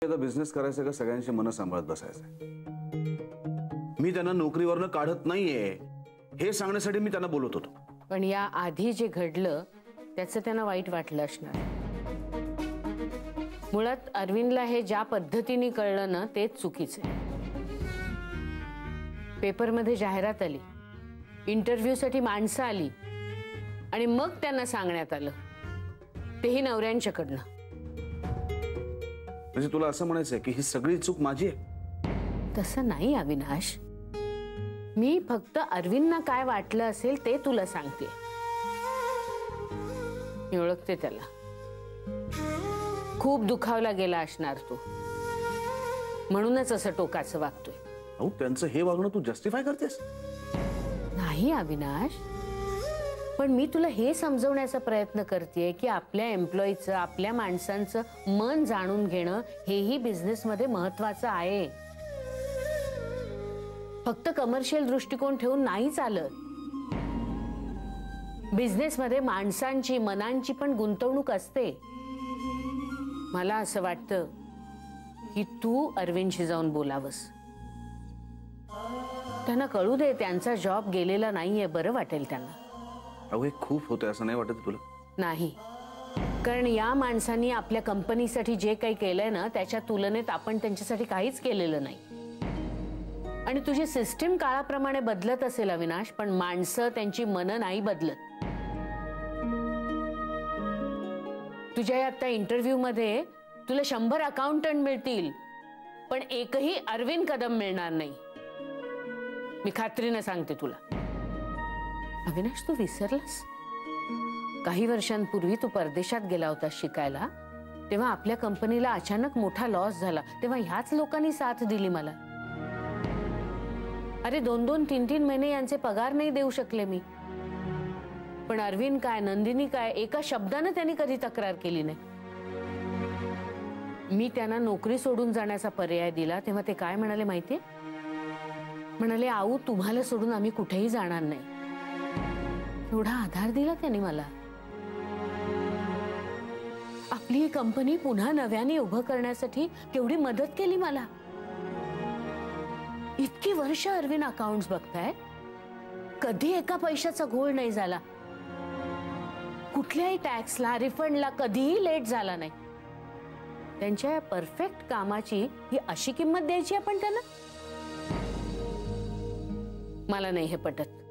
आता बिझनेस करायचा का सगळ्यांची मनं सांभाळत बसायचं? मी त्यांना नोकरीवरनं काढत नाहीये हे सांगण्यासाठी मी त्यांना बोलत होतो. पण या आधी जे घडलं त्याचं त्यांना वाईट वाटलं असणार. मुळात अरविंदला हे ज्या पद्धतीने कळलं ना तेच चुकीचं आहे. पेपरमध्ये जाहिरात आली, इंटरव्ह्यूसाठी माणसं आली आणि मग त्यांना सांगण्यात आलं, तेही नवऱ्यांच्याकडनं. म्हणजे तुला असं म्हणायचंय की ही सगळी चूक माझी आहे? तसं नाही अविनाश, मी फक्त अरविंदना काय वाटलं असेल ते तुला सांगते. मी ओळखते त्याला. खूप दुखावला गेला असणार तू, म्हणूनच असं टोकाचं वागतोय. अहो, त्यांचं हे वागणं तू जस्टिफाय करतेस? नाही अविनाश, पण मी तुला हे समजवण्याचा प्रयत्न करतेय की आपल्या एम्प्लॉईचं, आपल्या माणसांचं मन जाणून घेणं हेही बिझनेसमध्ये महत्वाचं आहे. फक्त कमर्शियल दृष्टिकोन ठेवून नाही चालत. बिझनेसमध्ये माणसांची, मनांची पण गुंतवणूक असते. मला असं वाटतं की तू अरविंदशी जाऊन बोलावंस. त्यांना कळू दे त्यांचा जॉब गेलेला नाहीये, बरं वाटेल त्यांना. अहो, हे खूप होतंय असं नाही वाटत तुला? नाही, कारण या माणसांनी आपल्या कंपनीसाठी जे काही केलंय ना त्याच्या तुलनेत आपण त्यांच्यासाठी काहीच केलेलं नाही. आणि तुझी सिस्टीम काळाप्रमाणे बदलत असेल अविनाश, पण माणसं, त्यांची मनं नाही बदलत. तुझ्या आता इंटरव्ह्यू मध्ये तुला 100 अकाउंटंट मिळतील, पण एकही अरविंद कदम मिळणार नाही. मी खात्रीने सांगते तुला. अविनाश, तू विसरलास? काही वर्षांपूर्वी तू परदेशात गेला होता शिकायला, तेव्हा आपल्या कंपनीला अचानक मोठा लॉस झाला. तेव्हा ह्याच लोकांनी साथ दिली मला. अरे 2-2, 3-3 महिने यांचे पगार नाही देऊ शकले मी. पण अरविंद काय, नंदिनी काय, एका शब्दाने त्यांनी कधी तक्रार केली नाही. मी त्यांना नोकरी सोडून जाण्याचा पर्याय दिला तेव्हा ते काय म्हणाले माहितीये? म्हणाले, आऊ तुम्हाला सोडून आम्ही कुठेही जाणार नाही. एवढा आधार दिला त्यांनी मला. आपली ही कंपनी पुन्हा नव्याने उभं करण्यासाठी केवढी मदत केली मला. इतकी वर्ष अरविंद अकाउंट्स बघताय, कधी एका पैशाचा घोळ नाही झाला. कुठल्याही टॅक्सला, रिफंडला कधीही लेट झाला नाही. त्यांच्या परफेक्ट कामाची ही अशी किंमत द्यायची आपण त्यांना? मला नाही हे पटत.